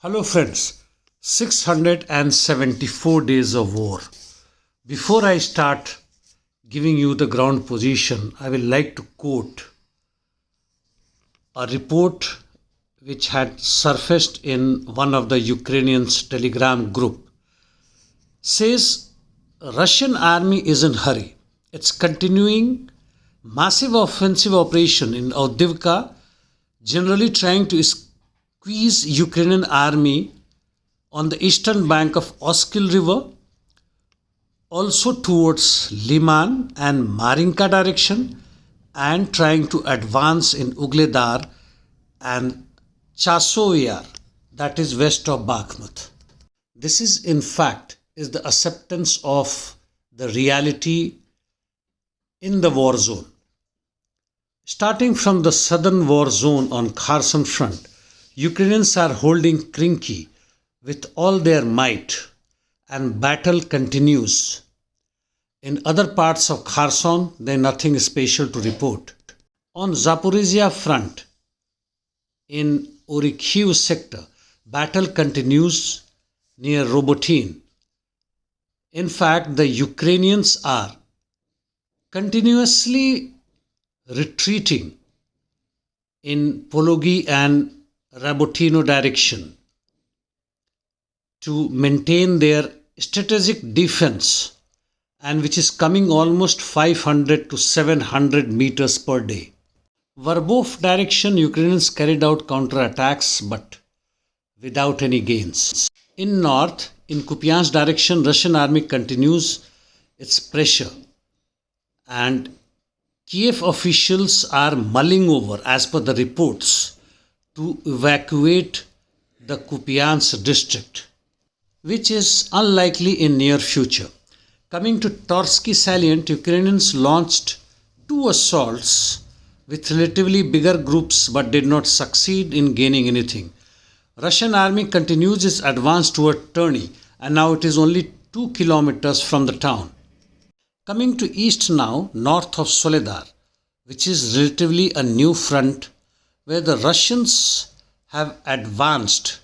Hello friends, 674 days of war. Before I start giving you the ground position, I will like to quote a report which had surfaced in one of the Ukrainians telegram group. Says Russian army is in hurry. It's continuing massive offensive operation in Avdiivka, generally trying to squeeze Ukrainian army on the eastern bank of Oskil river, also towards Liman and Marinka direction, and trying to advance in Ugledar and Chasovyar, that is west of Bakhmut. This is in fact is the acceptance of the reality in the war zone. Starting from the southern war zone on Kherson front, Ukrainians are holding Krinky with all their might and battle continues. In other parts of Kherson, there is nothing special to report. On Zaporizhia front, in Orikhovo sector, battle continues near Robotin. In fact, the Ukrainians are continuously retreating in Pologi and Rabotino direction to maintain their strategic defense, and which is coming almost 500 to 700 meters per day. Verbov direction, Ukrainians carried out counterattacks but without any gains. In north, in Kupiansk direction, Russian army continues its pressure, and Kiev officials are mulling over, as per the reports, to evacuate the Kupiansk district, which is unlikely in near future. Coming to Torsky salient, Ukrainians launched two assaults with relatively bigger groups but did not succeed in gaining anything. Russian army continues its advance toward Terny, and now it is only 2 kilometers from the town. Coming to east now, north of Soledar, which is relatively a new front where the Russians have advanced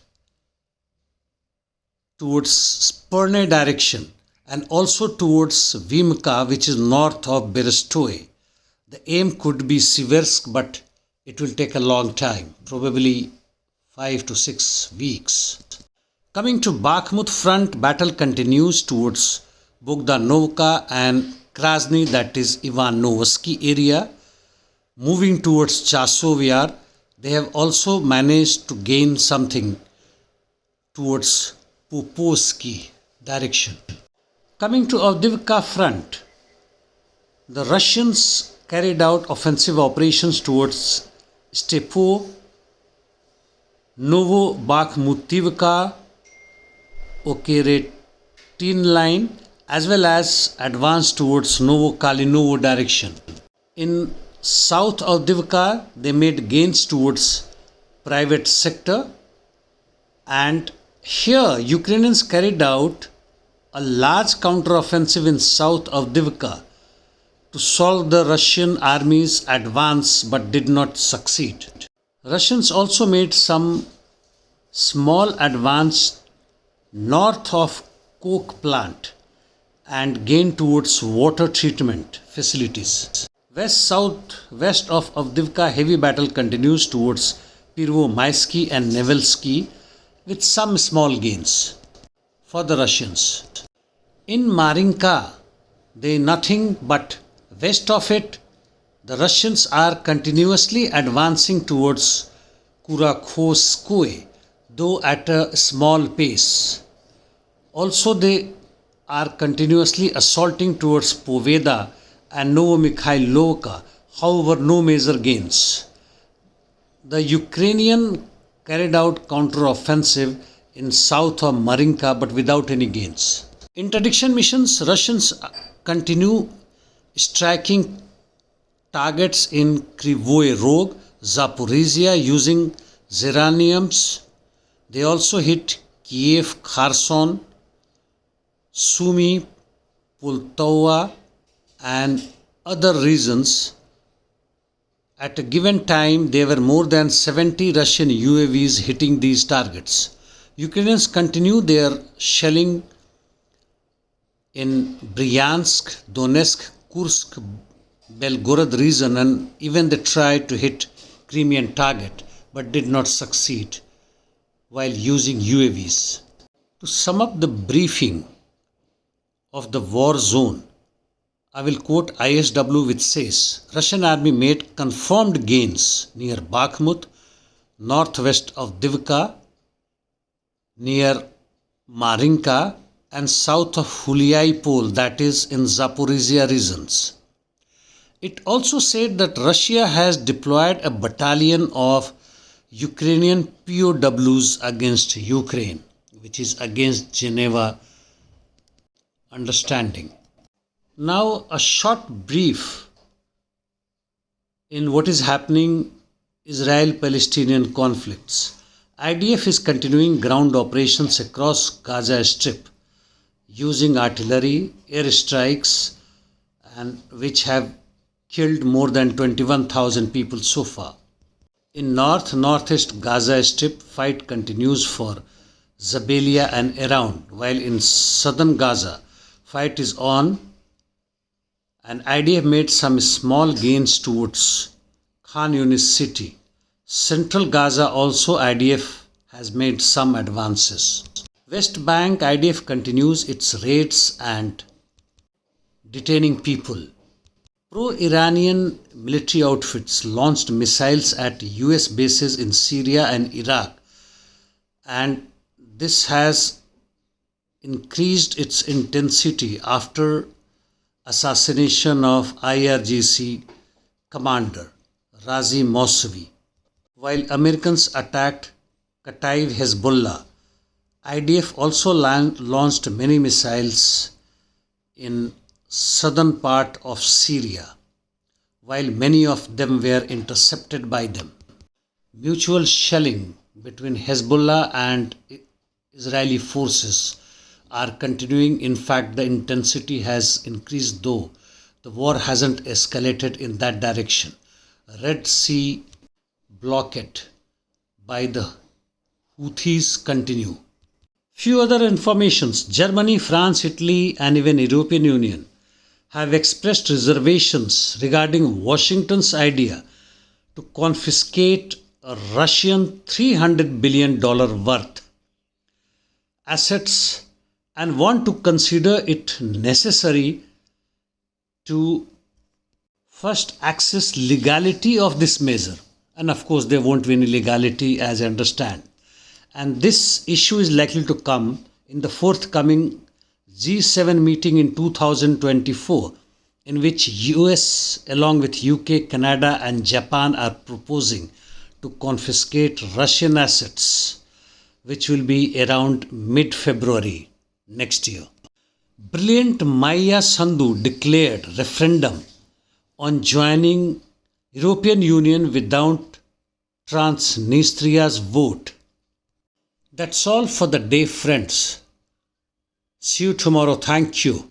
towards Sperne direction and also towards Vimka, which is north of Berestoy. The aim could be Siversk, but it will take a long time, probably 5 to 6 weeks. Coming to Bakhmut front, battle continues towards Bogdanovka and Krasny, that is Ivanovsky area. Moving towards Chasovyar, they have also managed to gain something towards Popovsky direction. Coming to Avdiivka front, the Russians carried out offensive operations towards Stepo, Novobakhmutivka, Okeretin line, as well as advanced towards Novokalinovo direction. In south of Avdiivka, they made gains towards private sector, and here Ukrainians carried out a large counter-offensive in south of Avdiivka to solve the Russian army's advance but did not succeed. Russians also made some small advance north of coke plant and gained towards water treatment facilities. West of Avdiivka, heavy battle continues towards Pirvomaisky and Nevelsky with some small gains for the Russians. In Marinka, they nothing but west of it, the Russians are continuously advancing towards Kurakhovskoye, though at a small pace. Also, they are continuously assaulting towards Poveda and Novomikhailovka, however, no major gains. The Ukrainian carried out counter-offensive in south of Marinka but without any gains. Interdiction missions, Russians continue striking targets in Krivoy Rog, Zaporizhia using Zeraniums. They also hit Kiev, Kherson, Sumy, Poltava and other regions. At a given time, there were more than 70 Russian UAVs hitting these targets. Ukrainians continue their shelling in Bryansk, Donetsk, Kursk, Belgorod region, and even they tried to hit Crimean target but did not succeed while using UAVs. To sum up the briefing of the war zone, I will quote ISW, which says Russian army made confirmed gains near Bakhmut, northwest of Avdiivka, near Marinka, and south of Huliaipol, that is in Zaporizhia regions. It also said that Russia has deployed a battalion of Ukrainian POWs against Ukraine, which is against Geneva understanding. Now, a short brief in what is happening Israel-Palestinian conflicts. IDF is continuing ground operations across Gaza Strip using artillery, airstrikes, and which have killed more than 21,000 people so far. In northeast Gaza Strip, fight continues for Zabalia and around, while in southern Gaza, fight is on and IDF made some small gains towards Khan Yunis city. Central Gaza also IDF has made some advances. West Bank IDF continues its raids and detaining people. Pro-Iranian military outfits launched missiles at US bases in Syria and Iraq, and this has increased its intensity after assassination of IRGC commander Razi Mousavi. While Americans attacked Kataib Hezbollah, IDF also launched many missiles in southern part of Syria, while many of them were intercepted by them. Mutual shelling between Hezbollah and Israeli forces are continuing. In fact, the intensity has increased, though the war hasn't escalated in that direction. Red Sea blockade by the Houthis continue. Few other informations. Germany, France, Italy, and even European Union have expressed reservations regarding Washington's idea to confiscate a Russian $300 billion worth assets and want to consider it necessary to first assess legality of this measure. And of course, there won't be any legality, as I understand. And this issue is likely to come in the forthcoming G7 meeting in 2024, in which US along with UK, Canada and Japan are proposing to confiscate Russian assets, which will be around mid-February next year. Brilliant Maya Sandhu declared referendum on joining European Union without Transnistria's vote. That's all for the day, friends. See you tomorrow. Thank you.